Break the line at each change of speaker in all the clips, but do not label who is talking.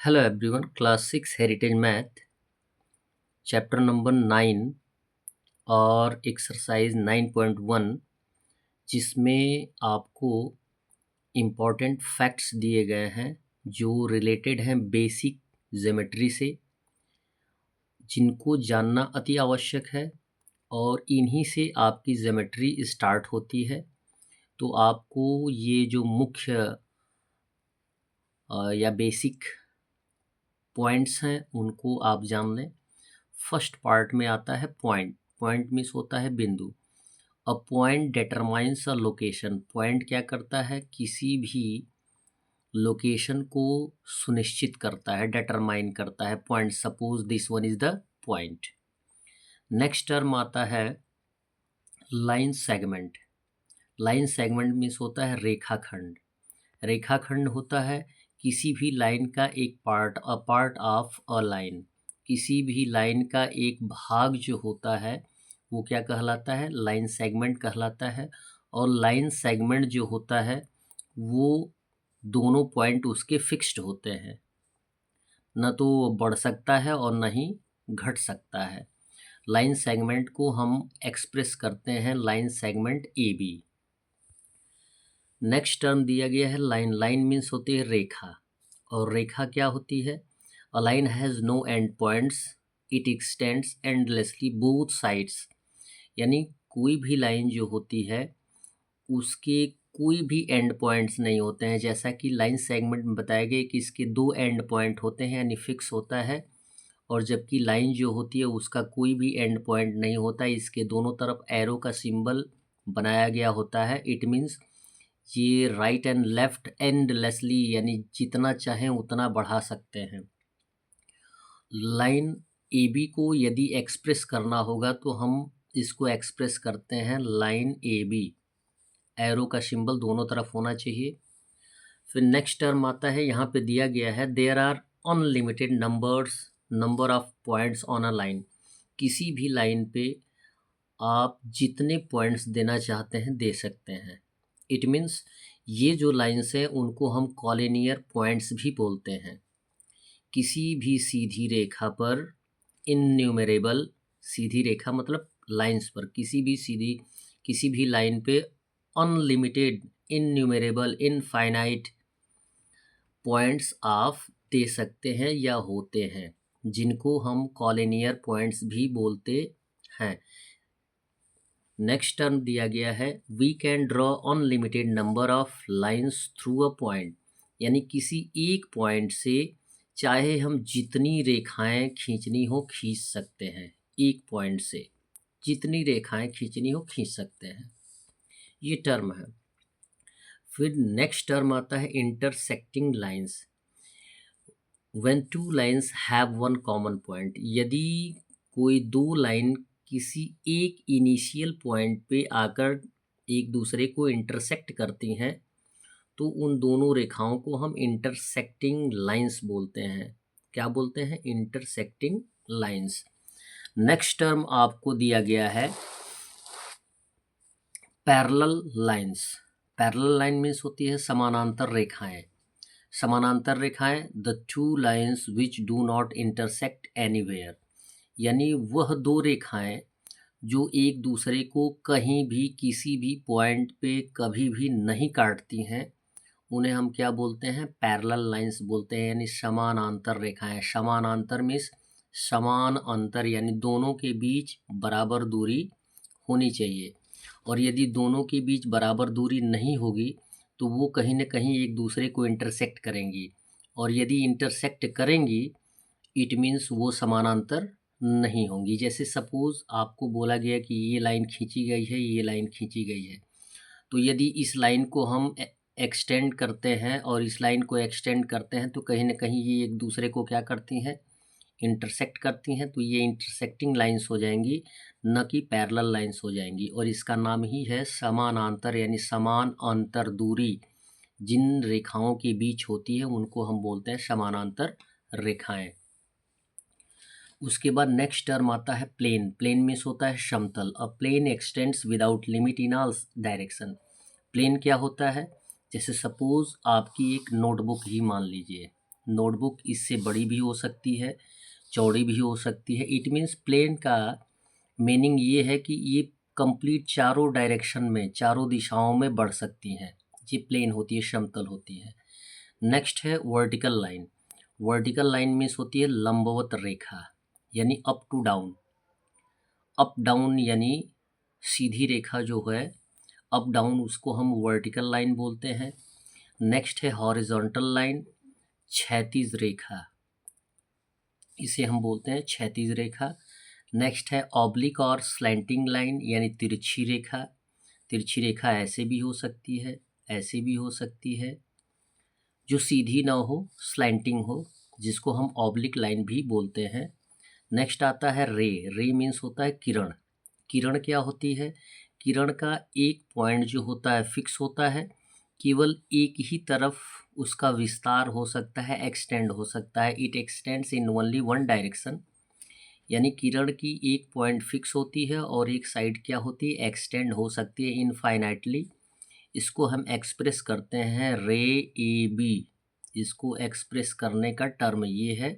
Hello everyone, class 6 heritage math chapter number 9 और exercise 9.1 जिसमें आपको इम्पॉर्टेंट फैक्ट्स दिए गए हैं जो रिलेटेड हैं बेसिक ज्योमेट्री से, जिनको जानना अति आवश्यक है और इन्हीं से आपकी ज्योमेट्री स्टार्ट होती है। तो आपको ये जो मुख्य या बेसिक पॉइंट्स हैं उनको आप जान लें। फर्स्ट पार्ट में आता है पॉइंट। पॉइंट मीन्स होता है बिंदु। A point determines a location. Point क्या करता है? किसी भी लोकेशन को सुनिश्चित करता है, डिटरमाइन करता है। Point, suppose this one is the point. Next term आता है line segment. Line segment means होता है रेखाखंड। रेखाखंड होता है किसी भी लाइन का एक part, a part of a line. किसी भी लाइन का एक भाग जो होता है वो क्या कहलाता है? लाइन सेगमेंट कहलाता है। और लाइन सेगमेंट जो होता है वो दोनों पॉइंट उसके फिक्स्ड होते हैं, न तो वो बढ़ सकता है और न ही घट सकता है। लाइन सेगमेंट को हम एक्सप्रेस करते हैं line segment A B. Next term दिया गया है लाइन। लाइन मीन्स होती है रेखा। और रेखा क्या होती है? A line has no end points, it extends endlessly both sides. यानी कोई भी लाइन जो होती है उसके कोई भी एंड पॉइंट्स नहीं होते हैं। जैसा कि लाइन सेगमेंट में बताया गया कि इसके दो एंड पॉइंट होते हैं, यानी फिक्स होता है। और जबकि लाइन जो होती है उसका कोई भी एंड पॉइंट नहीं होता, इसके दोनों तरफ एरो का सिंबल बनाया गया होता है। इट मीन्स ये राइट एंड लेफ्ट एंडलेसली, यानी जितना चाहें उतना बढ़ा सकते हैं। लाइन ए बी को यदि एक्सप्रेस करना होगा तो हम इसको एक्सप्रेस करते हैं लाइन ए बी। एरो का सिंबल दोनों तरफ होना चाहिए। फिर नेक्स्ट टर्म आता है, यहाँ पे दिया गया है there are unlimited number of points on a line. किसी भी लाइन पे आप जितने पॉइंट्स देना चाहते हैं दे सकते हैं। इट मीन्स ये जो लाइन्स हैं उनको हम कॉलिनियर पॉइंट्स भी बोलते हैं। किसी भी सीधी रेखा पर इनन्यूमरेबल, सीधी रेखा मतलब लाइंस पर, किसी भी लाइन पे अनलिमिटेड, इनन्यूमरेबल, इनफाइनाइट पॉइंट्स आप दे सकते हैं या होते हैं, जिनको हम कॉलिनियर पॉइंट्स भी बोलते हैं। नेक्स्ट टर्म दिया गया है we can draw unlimited number of lines through a point. यानी किसी एक पॉइंट से चाहे हम जितनी रेखाएं खींचनी हो खींच सकते हैं। एक पॉइंट से जितनी रेखाएं खींचनी हो खींच सकते हैं। ये टर्म है। फिर नेक्स्ट टर्म आता है intersecting lines. When two lines have one common point. यदि कोई दो लाइन किसी एक इनिशियल पॉइंट पे आकर एक दूसरे को इंटरसेक्ट करती हैं तो उन दोनों रेखाओं को हम इंटरसेक्टिंग लाइंस बोलते हैं। क्या बोलते हैं? Intersecting lines. नेक्स्ट टर्म आपको दिया गया है parallel lines. Parallel line means होती है समानांतर रेखाएं। समानांतर रेखाएं, the two lines which do not intersect anywhere. यानी वह दो रेखाएं जो एक दूसरे को कहीं भी किसी भी पॉइंट पे कभी भी नहीं काटती हैं, उन्हें हम क्या बोलते हैं? पैरेलल लाइंस बोलते हैं। यानी समानांतर रेखाएं। समानांतर मीन्स समान अंतर, यानी दोनों के बीच बराबर दूरी होनी चाहिए। और यदि दोनों के बीच बराबर दूरी नहीं होगी तो वो कहीं ना कहीं एक दूसरे को इंटरसेक्ट करेंगी। और यदि इंटरसेक्ट करेंगी इट मीन्स वो समानांतर नहीं होंगी। जैसे सपोज आपको बोला गया कि ये लाइन खींची गई है, ये लाइन खींची गई है, तो यदि इस लाइन को हम एक्सटेंड करते हैं और इस लाइन को एक्सटेंड करते हैं तो कहीं ना कहीं ये एक दूसरे को क्या करती हैं? इंटरसेक्ट करती हैं। तो ये इंटरसेक्टिंग लाइंस हो जाएंगी, न कि पैरेलल लाइंस हो जाएंगी। और इसका नाम ही है समानांतर, यानी समान अंतर दूरी जिन रेखाओं के बीच होती है उनको हम बोलते हैं समानांतर रेखाएं। उसके बाद नेक्स्ट टर्म आता है प्लेन। प्लेन मीन्स होता है समतल। A plane extends without limit in all direction. Plane क्या होता है? जैसे सपोज आपकी एक नोटबुक ही मान लीजिए, नोटबुक इससे बड़ी भी हो सकती है, चौड़ी भी हो सकती है। इट मीन्स प्लेन का मीनिंग ये है कि ये कंप्लीट चारों डायरेक्शन में, चारों दिशाओं में बढ़ सकती हैं। ये प्लेन होती है, समतल होती है। नेक्स्ट है vertical line. Vertical line means होती है लंबवत रेखा, यानी up to down. Up down यानी सीधी रेखा जो है, अप डाउन, उसको हम वर्टिकल लाइन बोलते हैं। नेक्स्ट है हॉरिजॉन्टल लाइन, क्षैतिज रेखा, इसे हम बोलते हैं क्षैतिज रेखा। नेक्स्ट है ऑब्लिक और स्लैंटिंग लाइन, यानी तिरछी रेखा। तिरछी रेखा ऐसे भी हो सकती है, ऐसे भी हो सकती है, जो सीधी ना हो, स्लैंटिंग हो, जिसको हम ऑब्लिक लाइन भी बोलते हैं। नेक्स्ट आता है रे। रे मीन्स होता है किरण। किरण क्या होती है? किरण का एक पॉइंट जो होता है फिक्स होता है, केवल एक ही तरफ उसका विस्तार हो सकता है, एक्सटेंड हो सकता है। It extends in only one direction, यानी किरण की एक पॉइंट फिक्स होती है और एक साइड क्या होती है, एक्सटेंड हो सकती है इनफाइनाइटली। इसको हम एक्सप्रेस करते हैं रे ए बी। इसको एक्सप्रेस करने का टर्म ये है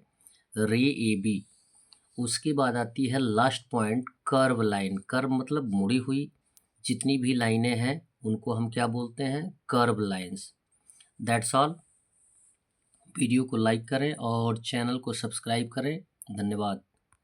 रे ए बी। उसके बाद आती है last point curve line. Curve मतलब मुड़ी हुई, जितनी भी लाइनें हैं उनको हम क्या बोलते हैं, curve lines. That's all. Video को लाइक करें और चैनल को सब्सक्राइब करें। धन्यवाद।